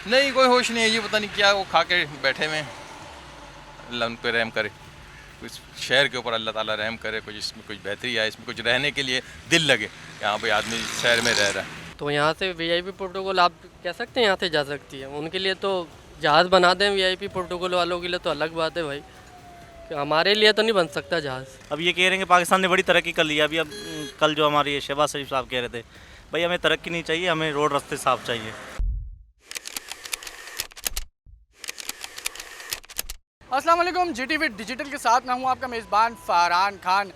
नहीं, कोई होश नहीं है, ये पता नहीं क्या वो खा के बैठे हुए हैं। अल्लाह उन पे रहम करे, कुछ शहर के ऊपर अल्लाह ताला रहम करे, कुछ इसमें कुछ बेहतरी आए, इसमें कुछ रहने के लिए दिल लगे। यहाँ पे आदमी शहर में रह रहा है। तो यहाँ से वीआईपी प्रोटोकॉल आप कह सकते हैं यहाँ से जा सकती है, उनके लिए तो जहाज़ बना दें वीआईपी प्रोटोकॉल वालों के लिए तो अलग बात है भाई, कि हमारे लिए तो नहीं बन सकता जहाज़। अब ये कह रहे हैं कि पाकिस्तान ने बड़ी तरक्की कर ली है। अभी अब कल जो हमारे ये शहबाज शरीफ साहब कह रहे थे, भाई हमें तरक्की नहीं चाहिए, हमें रोड रास्ते साफ चाहिए। अस्सलाम वालेकुम, जीटीवी डिजिटल के साथ मैं हूं आपका मेज़बान फ़रहान खान।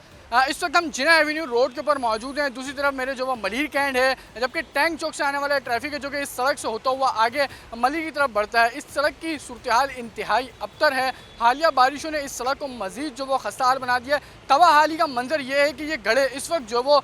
इस वक्त हम जिना एवेन्यू रोड के ऊपर मौजूद हैं। दूसरी तरफ मेरे जो वो मलिर कैंट है, जबकि टैंक चौक से आने वाला ट्रैफिक है जो कि इस सड़क से होता हुआ आगे मलिर की तरफ बढ़ता है। इस सड़क की सूरत हाल इंतहाई अबतर है। हालिया बारिशों ने इस सड़क को मज़ीद जो वो खस्ताहाल बना दिया है। तवा हाली का मंजर ये है कि ये गड़े इस वक्त जो वो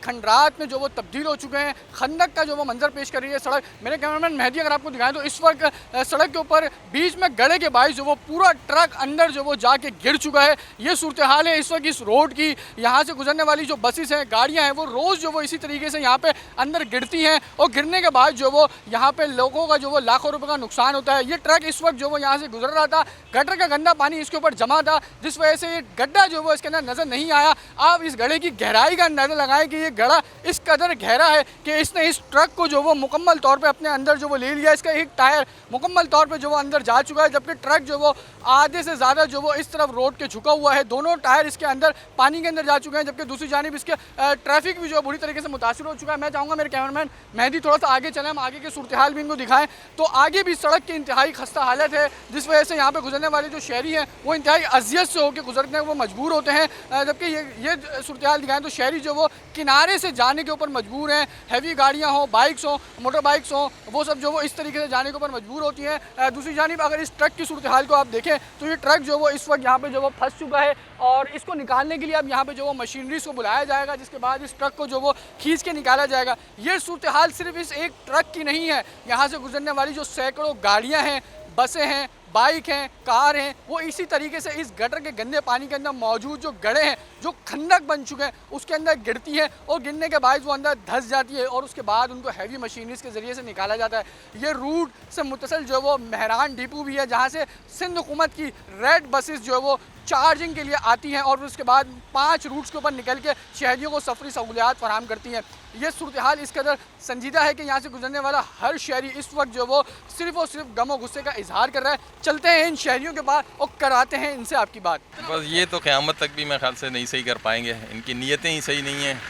खंडरात में जो वो तब्दील हो चुके हैं। खंदक का जो वो मंजर पेश कर रही है सड़क। मेरे कैमरामैन मेहदी अगर आपको दिखाएं तो इस वक्त सड़क के ऊपर बीच में गड़े के बाइस जो वो पूरा ट्रक अंदर जो वो जाके गिर चुका है। ये सूरत हाल है इस वक्त इस रोड की। यहाँ से गुजरने वाली जो बसेस हैं, गाड़ियाँ हैं, वो रोज़ जो वो इसी तरीके से यहाँ पे अंदर गिरती हैं और गिरने के बाद जो वो यहाँ पे लोगों का जो वो लाखों रुपए का नुकसान होता है। ये ट्रक इस वक्त जो वो यहाँ से गुजर रहा था, गटर का गंदा पानी इसके ऊपर जमा था, जिस वजह से ये गड्ढा जो वो इसके अंदर नज़र नहीं आया। आप इस गड्ढे की गहराई का अंदाज़ा लगाएं कि ये गड्ढा इस कदर गहरा है कि इसने इस ट्रक को जो वो मुकम्मल तौर पर अपने अंदर जो वो ले लिया। इसका एक टायर मुकम्मल तौर पर जो वो अंदर जा चुका है, जबकि ट्रक जो वो आधे से ज़्यादा जो वो इस तरफ रोड के झुका हुआ है। दोनों टायर इसके अंदर पानी के अंदर जा चुके हैं, जबकि दूसरी जानिब इसके ट्रैफिक भी जो बुरी तरीके से मुतासिर हो चुका है। मैं चाहूँगा मेरे कैमरामैन मेहदी थोड़ा सा आगे चलें, हम आगे की सूरत हाल भी इनको दिखाएं। तो आगे भी सड़क की इंतहाई खस्ता हालत है, जिस वजह से यहाँ पे गुजरने वाले जो शहरी हैं वो इंतहाई अजियत से होकर गुजरने वो मजबूर होते हैं। जबकि ये सूरत हाल दिखाएं तो शहरी जो वो किनारे से जाने के ऊपर मजबूर हैं। हैवी गाड़ियाँ हों, बाइक्स हों, मोटर बाइक्स हों, वो सब जो वो इस तरीके से जाने के ऊपर मजबूर होती हैं। दूसरी जानिब अगर इस ट्रक की सूरत हाल को आप देखें तो ये ट्रक जो वो इस वक्त यहाँ पे जो वो फंस चुका है और इसको निकालने के लिए अब यहाँ पे जो वो मशीनरी को बुलाया जाएगा, जिसके बाद इस ट्रक को जो वो खींच के निकाला जाएगा। ये सूरत हाल सिर्फ इस एक ट्रक की नहीं है, यहाँ से गुजरने वाली जो सैकड़ों गाड़ियाँ हैं, बसें हैं, बाइक हैं, कार हैं, वो इसी तरीके से इस गटर के गंदे पानी के अंदर मौजूद जो गड्ढे हैं, जो खंदक बन चुके हैं, उसके अंदर गिरती हैं और गिरने के बाद वो अंदर धंस जाती है और उसके बाद उनको हैवी मशीनरीज के ज़रिए से निकाला जाता है। ये रूट से मुतसिल जो वो मेहरान डिपो भी है, जहाँ से सिंध हुकूमत की रेड बसेस जो है वो चार्जिंग के लिए आती हैं और उसके बाद 5 रूट्स के ऊपर निकल के शहरियों को सफरी सहूलियात फराहम करती हैं। ये सूरत हाल इस कदर संजीदा है कि यहाँ से गुजरने वाला हर शहरी इस वक्त जो वो सिर्फ और सिर्फ गम और गुस्से का इजहार कर रहा है। चलते हैं इन शहरियों के पास और कराते हैं इनसे आपकी बात। बस ये तो क़यामत तक भी मेरे ख्याल से नहीं सही कर पाएंगे, इनकी नीयतें ही सही नहीं हैं।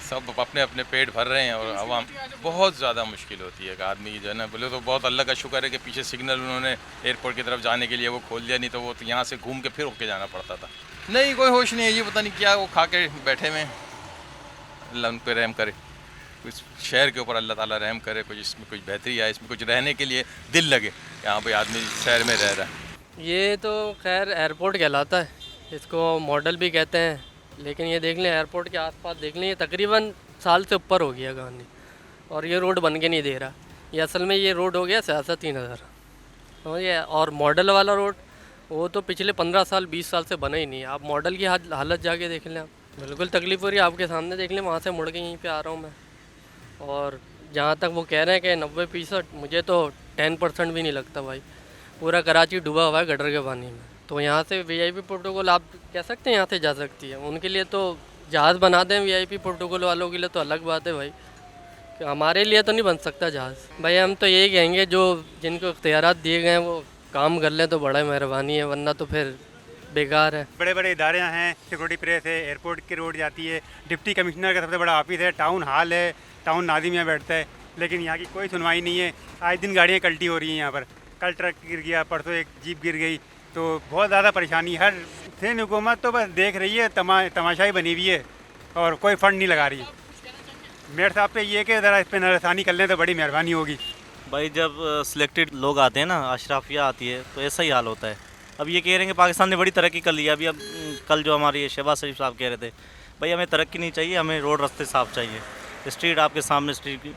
सब अपने अपने पेट भर रहे हैं और आवाम बहुत ज़्यादा मुश्किल होती है कि आदमी जो है ना, बोले तो बहुत अल्लाह का शुक्र है कि पीछे सिग्नल उन्होंने एयरपोर्ट की तरफ जाने के लिए वो खोल दिया, नहीं तो वो तो यहाँ से घूम के फिर होके जाना पड़ता था। नहीं, कोई होश नहीं है, ये पता नहीं क्या वो खा के बैठे हुए हैं। अल्लाह उन पे रहम करे, कुछ शहर के ऊपर अल्लाह ताला रहम करे, कुछ इसमें कुछ बेहतरी आए, इसमें कुछ रहने के लिए दिल लगे। यहाँ पे आदमी शहर में रह रहा है। ये तो खैर एयरपोर्ट कहलाता है, इसको मॉडल भी कहते हैं, लेकिन ये देख लें एयरपोर्ट के आसपास देख लें, ये तकरीबन साल से ऊपर हो गया कहानी और ये रोड बन के नहीं दे रहा। ये असल में ये रोड हो गया सियासत ही नज़र। तो ये और मॉडल वाला रोड वो तो पिछले 15 साल 20 साल से बना ही नहीं है। आप मॉडल की हालत जाके देख लें, आप बिल्कुल तकलीफ़ हो रही है, आपके सामने देख लें। वहाँ से मुड़ के यहीं पे आ रहा हूँ मैं, और जहाँ तक वो कह रहे हैं कि 90%, मुझे तो 10% भी नहीं लगता भाई। पूरा कराची डूबा हुआ है गटर के पानी में। तो यहाँ से वीआईपी प्रोटोकॉल आप कह सकते हैं यहाँ से जा सकती है, उनके लिए तो जहाज़ बना दें वीआईपी प्रोटोकॉल वालों के लिए तो अलग बात है भाई, कि हमारे लिए तो नहीं बन सकता जहाज़। भाई हम तो यही कहेंगे जो जिनको इख्तियारात दिए गए हैं वो काम कर लें तो बड़ा मेहरबानी है, वरना तो फिर बेकार है। बड़े बड़े इदारे हैं, सिक्योरिटी प्रेस है, एयरपोर्ट की रोड जाती है, डिप्टी कमिश्नर का सबसे बड़ा ऑफिस है, टाउन हॉल है, टाउन नाजिम यहाँ बैठता है, लेकिन यहाँ की कोई सुनवाई नहीं है। आए दिन गाड़ियाँ कल्टी हो रही हैं यहाँ पर। कल ट्रक गिर गया, परसों एक जीप गिर गई, तो बहुत ज़्यादा परेशानी। हर सिंध हुकूमत तो बस देख रही है, तमाशाई बनी हुई है और कोई फ़ंड नहीं लगा रही। मेयर साहब पे ये कि ज़रा इस पर नज़रसानी कर लें तो बड़ी मेहरबानी होगी। भाई जब सिलेक्टेड लोग आते हैं ना, अशराफिया आती है, तो ऐसा ही हाल होता है। अब ये कह रहे हैं कि पाकिस्तान ने बड़ी तरक्की कर ली है। अभी अब कल जो हमारे ये शहबाज शरीफ साहब कह रहे थे, भाई हमें तरक्की नहीं चाहिए, हमें रोड रास्ते साफ चाहिए। स्ट्रीट आपके सामने, स्ट्रीट की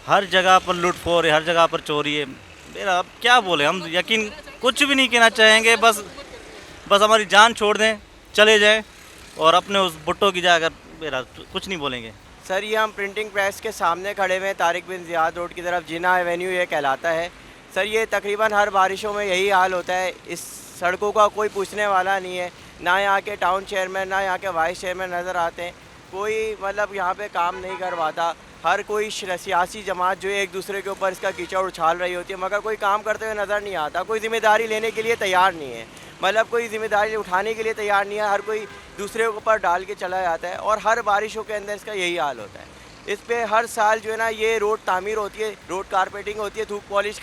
हर जगह पर लूट फोड़ है, हर जगह पर चोरी है। मेरा अब क्या बोले, हम यकीन कुछ भी नहीं कहना चाहेंगे, बस हमारी जान छोड़ दें, चले जाएं और अपने उस भुट्टो की जाकर मेरा कुछ नहीं बोलेंगे। सर ये हम प्रिंटिंग प्रेस के सामने खड़े हुए हैं, तारिक बिन ज़ियाद रोड की तरफ, जिना एवेन्यू ये कहलाता है। सर ये तकरीबन हर बारिशों में यही हाल होता है। इस सड़कों का कोई पूछने वाला नहीं है, ना यहाँ के टाउन चेयरमैन ना यहाँ के वाइस चेयरमैन नज़र आते हैं। कोई मतलब यहाँ पे काम नहीं करवाता। हर कोई सियासी जमात जो है एक दूसरे के ऊपर इसका कीचड़ उछाल रही होती है, मगर कोई काम करते हुए नज़र नहीं आता। कोई ज़िम्मेदारी लेने के लिए तैयार नहीं है, मतलब कोई ज़िम्मेदारी उठाने के लिए तैयार नहीं है। हर कोई दूसरे के ऊपर डाल के चला जाता है और हर बारिशों के अंदर इसका यही हाल होता है। इस पे हर साल जो है ना ये रोड तामीर होती है, रोड कारपेटिंग होती है, धूप पॉलिश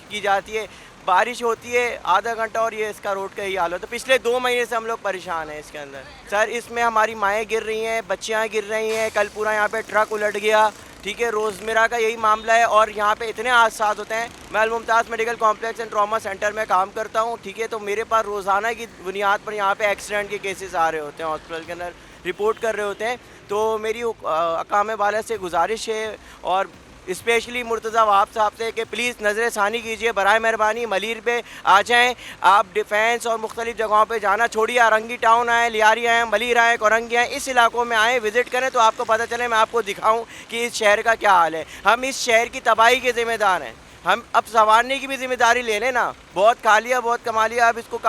की जाती है, बारिश होती है आधा घंटा और ये इसका रोड का ही हाल होता है। पिछले 2 महीने से हम लोग परेशान हैं इसके अंदर। सर इसमें हमारी माएँ गिर रही हैं, बच्चियाँ गिर रही हैं, कल पूरा यहाँ पे ट्रक उलट गया, ठीक है। रोज़मर्रा का यही मामला है और यहाँ पे इतने हादसा होते हैं। मैं Al Mumtaz medical complex and trauma centre में काम करता हूँ, ठीक है। तो मेरे पास रोज़ाना की बुनियाद पर यहाँ पे एक्सीडेंट के केसेस आ रहे होते हैं, हॉस्पिटल के अंदर रिपोर्ट कर रहे होते हैं। तो मेरी अकाम वाला से गुजारिश है और स्पेशली मुर्तज़ा वहाब साहब से कि प्लीज़ नज़र षानी कीजिए, बराए मेहरबानी मलीर पे आ जाएँ। आप डिफेंस और मुख्तलिफ़ जगहों पे जाना छोड़िए, अरंगी टाउन आएँ, लियारी आएँ, मलीर आएँ, कोरंगी आएँ, इस इलाकों में आएँ, विज़िट करें तो आपको पता चले, मैं आपको दिखाऊँ कि इस शहर का क्या हाल है। हम इस शहर की तबाही के ज़िम्मेदार हैं। हम अब संवारने की भी जिम्मेदारी ले लें ना। बहुत खा लिया, बहुत कमा लिया, अब इसको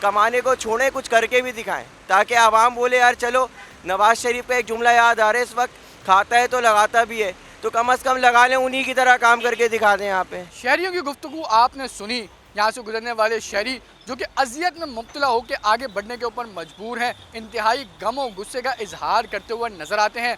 कमाने को छोड़ें, कुछ करके भी दिखाएं ताकि आवाम बोले यार चलो। नवाज़ शरीफ का एक जुमला याद आ रहा है इस वक्त, खाता है तो लगाता भी है, तो कम से कम लगा लें, उन्हीं की तरह काम करके दिखा दें। यहाँ पे शहरियों की गुफ्तगू आपने सुनी। यहाँ से गुजरने वाले शहरी जो कि अजियत में मुब्तला होकर आगे बढ़ने के ऊपर मजबूर हैं, इंतहाई गम और गुस्से का इजहार करते हुए नज़र आते हैं।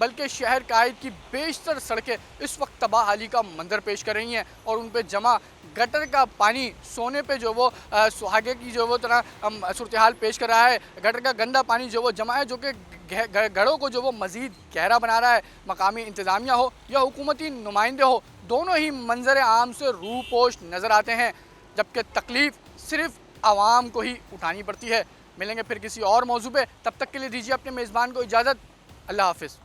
बल्कि शहर कायद की बेशतर सड़कें इस वक्त तबाहाली का मंजर पेश कर रही हैं और उन पर जमा गटर का पानी सोने पे जो वो सुहागे की जो वो तरह सूरत हाल पेश कर रहा है। गटर का गंदा पानी जो वो जमा है, जो कि गढ़ों को जो वो मज़ीद गहरा बना रहा है। मकामी इंतज़ामिया हो या हुकूमती नुमाइंदे हो, दोनों ही मंजर आम से रूपोश नज़र आते हैं, जबकि तकलीफ़ सिर्फ आवाम को ही उठानी पड़ती है। मिलेंगे फिर किसी और मौजू पे, तब तक के लिए दीजिए अपने मेज़बान को इजाज़त। अल्लाह हाफ़िज़।